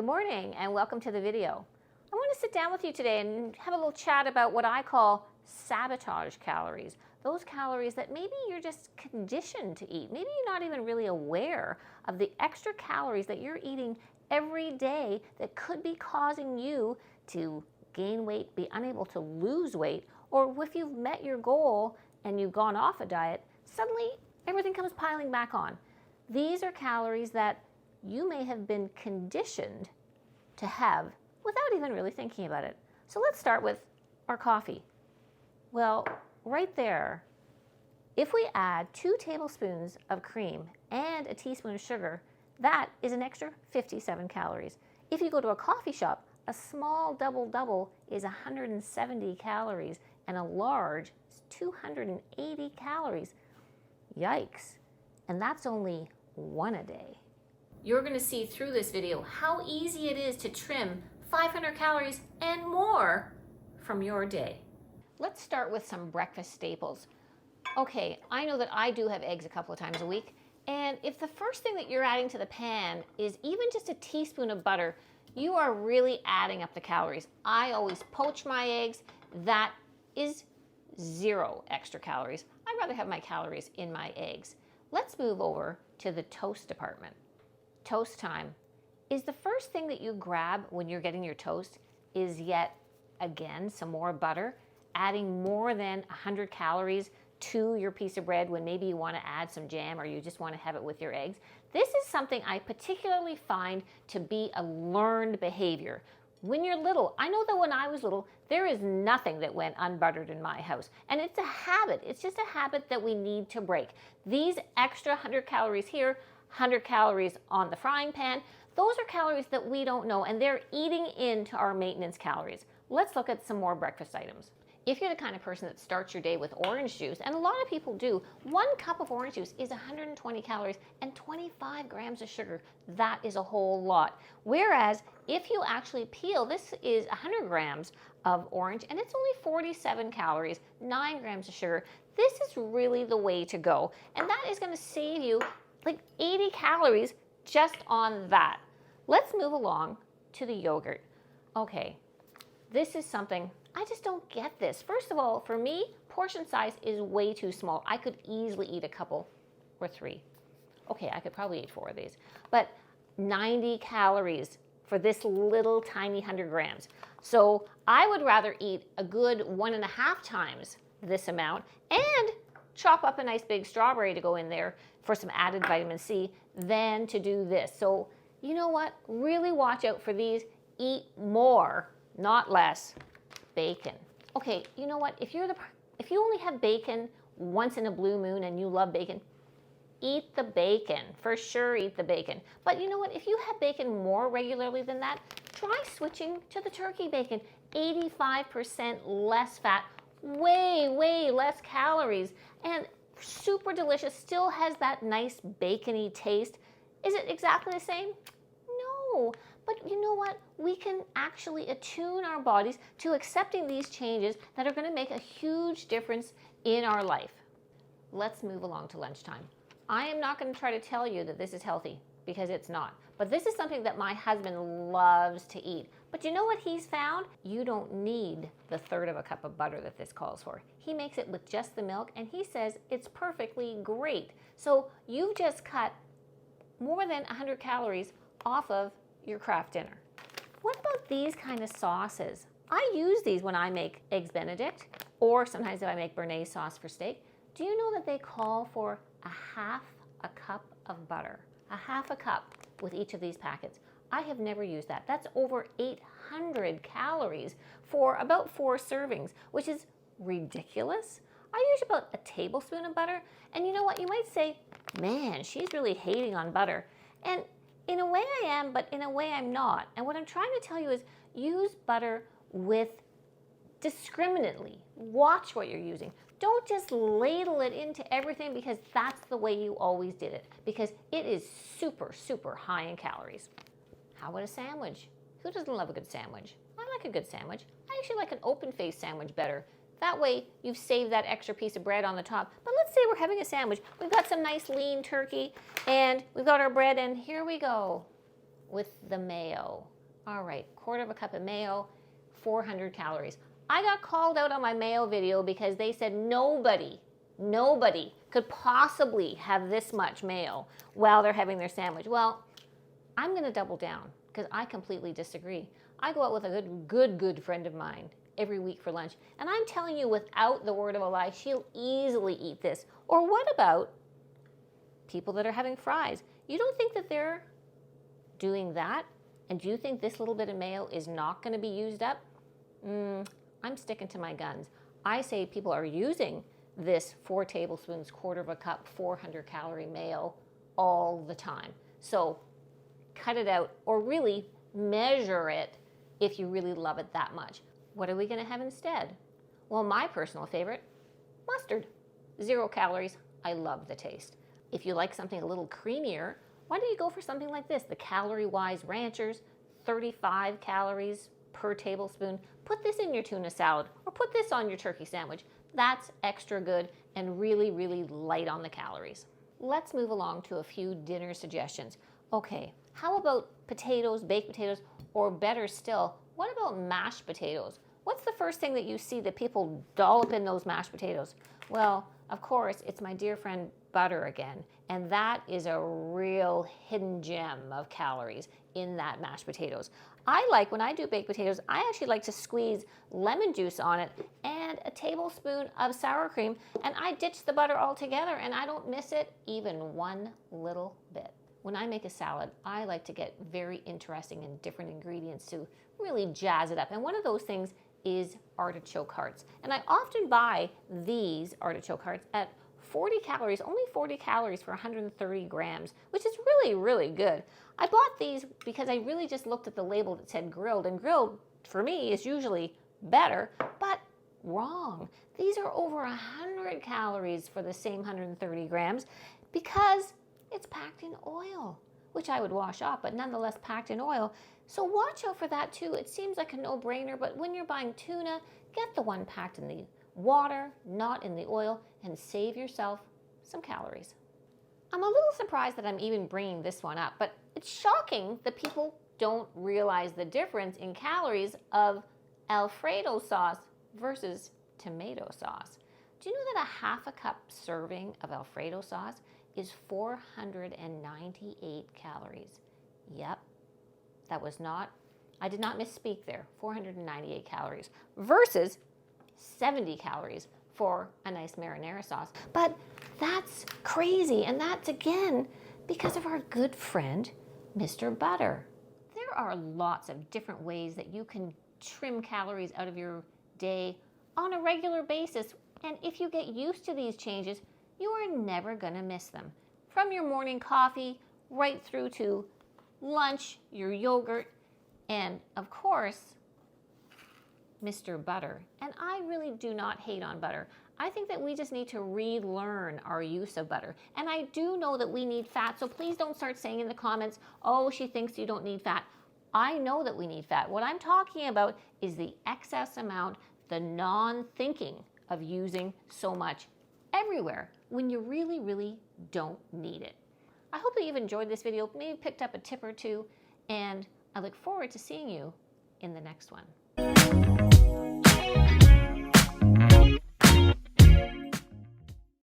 Good morning and welcome to the video. I want to sit down with you today and have a little chat about what I call sabotage calories. Those calories that maybe you're just conditioned to eat. Maybe you're not even really aware of the extra calories that you're eating every day that could be causing you to gain weight, be unable to lose weight, or if you've met your goal and you've gone off a diet, suddenly everything comes piling back on. These are calories that you may have been conditioned to have without even really thinking about it. So let's start with our coffee. Well, right there, if we add 2 tablespoons of cream and a teaspoon of sugar, that is an extra 57 calories. If you go to a coffee shop, a small double-double is 170 calories and a large is 280 calories. Yikes. And that's only one a day. You're going to see through this video how easy it is to trim 500 calories and more from your day. Let's start with some breakfast staples. Okay, I know that I do have eggs a couple of times a week, and if the first thing that you're adding to the pan is even just a teaspoon of butter, you are really adding up the calories. I always poach my eggs. That is 0 extra calories. I'd rather have my calories in my eggs. Let's move over to the toast department. Toast time. Is the first thing that you grab when you're getting your toast is yet again some more butter, adding more than 100 calories to your piece of bread when maybe you want to add some jam or you just want to have it with your eggs? This is something I particularly find to be a learned behavior. When you're little, I know that when I was little, there is nothing that went unbuttered in my house. And it's a habit. It's just a habit that we need to break. These extra 100 calories here, 100 calories on the frying pan, those are calories that we don't know, and they're eating into our maintenance calories. Let's look at some more breakfast items. If you're the kind of person that starts your day with orange juice, and a lot of people do, 1 cup of orange juice is 120 calories and 25 grams of sugar. That is a whole lot. Whereas if you actually peel, this is 100 grams of orange and it's only 47 calories, 9 grams of sugar. This is really the way to go. And that is going to save you like 80 calories just on that. Let's move along to the yogurt. Okay, this is something I just don't get this. First of all, for me, portion size is way too small. I could easily eat a couple or 3. Okay, I could probably eat 4 of these. But 90 calories for this little tiny 100 grams. So I would rather eat a good 1.5 times this amount and chop up a nice big strawberry to go in there for some added vitamin C than to do this. So you know what? Really watch out for these. Eat more, not less. Bacon. Okay, you know what? If you only have bacon once in a blue moon and you love bacon, eat the bacon. For sure, eat the bacon. But you know what? If you have bacon more regularly than that, try switching to the turkey bacon. 85% less fat, way less calories, and super delicious. Still has that nice bacony taste. Is it exactly the same? No. But you know what? We can actually attune our bodies to accepting these changes that are going to make a huge difference in our life. Let's move along to lunchtime. I am not going to try to tell you that this is healthy because it's not. But this is something that my husband loves to eat. But you know what he's found? You don't need the 1/3 of a cup of butter that this calls for. He makes it with just the milk and he says it's perfectly great. So you've just cut more than 100 calories off of your Kraft dinner. What about these kind of sauces? I use these when I make Eggs Benedict, or sometimes if I make béarnaise sauce for steak. Do you know that they call for 1/2 cup of butter? 1/2 cup with each of these packets. I have never used that. That's over 800 calories for about 4 servings, which is ridiculous. I use about a tablespoon of butter, and you know what? You might say, man, she's really hating on butter. And in a way I am, but in a way I'm not. And what I'm trying to tell you is use butter with discriminately. Watch what you're using. Don't just ladle it into everything because that's the way you always did it, because it is super high in calories. How about a sandwich? Who doesn't love a good sandwich? I like a good sandwich. I actually like an open-faced sandwich better. That way you've saved that extra piece of bread on the top. But let's say we're having a sandwich. We've got some nice lean turkey and we've got our bread, and here we go with the mayo. All right, quarter of a cup of mayo, 400 calories. I got called out on my mayo video because they said nobody could possibly have this much mayo while they're having their sandwich. Well, I'm going to double down because I completely disagree. I go out with a good friend of mine every week for lunch, and I'm telling you without the word of a lie, she'll easily eat this. Or what about people that are having fries? You don't think that they're doing that? And do you think this little bit of mayo is not going to be used up? I'm sticking to my guns. I say people are using this 4 tablespoons, quarter of a cup, 400 calorie mayo all the time. So cut it out, or really measure it if you really love it that much. What are we going to have instead? Well, my personal favorite, mustard. 0 calories. I love the taste. If you like something a little creamier, why don't you go for something like this? The Calorie Wise Ranchers, 35 calories per tablespoon. Put this in your tuna salad, or put this on your turkey sandwich. That's extra good and really light on the calories. Let's move along to a few dinner suggestions. Okay, how about potatoes, baked potatoes, or better still, what about mashed potatoes? What's the first thing that you see that people dollop in those mashed potatoes? Well, of course, it's my dear friend butter again, and that is a real hidden gem of calories in that mashed potatoes. I like, when I do baked potatoes, I actually like to squeeze lemon juice on it and a tablespoon of sour cream, and I ditch the butter altogether, and I don't miss it even one little bit. When I make a salad, I like to get very interesting and different ingredients to really jazz it up. And one of those things is artichoke hearts. And I often buy these artichoke hearts at 40 calories, only 40 calories for 130 grams, which is really good. I bought these because I really just looked at the label that said grilled, and grilled for me is usually better, but wrong. These are over 100 calories for the same 130 grams because it's packed in oil, which I would wash off, but nonetheless packed in oil. So watch out for that too. It seems like a no-brainer, but when you're buying tuna, get the one packed in the water, not in the oil, and save yourself some calories. I'm a little surprised that I'm even bringing this one up, but it's shocking that people don't realize the difference in calories of Alfredo sauce versus tomato sauce. Do you know that a half a cup serving of Alfredo sauce is 498 calories? Yep, that was not, I did not misspeak there, 498 calories versus 70 calories for a nice marinara sauce. But that's crazy, and that's again because of our good friend, Mr. Butter. There are lots of different ways that you can trim calories out of your day on a regular basis, and if you get used to these changes, you are never going to miss them. From your morning coffee right through to lunch, your yogurt, and of course, Mr. Butter. And I really do not hate on butter. I think that we just need to relearn our use of butter. And I do know that we need fat, so please don't start saying in the comments, oh, she thinks you don't need fat. I know that we need fat. What I'm talking about is the excess amount, the non-thinking of using so much everywhere when you really don't need it. I hope that you've enjoyed this video, maybe picked up a tip or two, and I look forward to seeing you in the next one.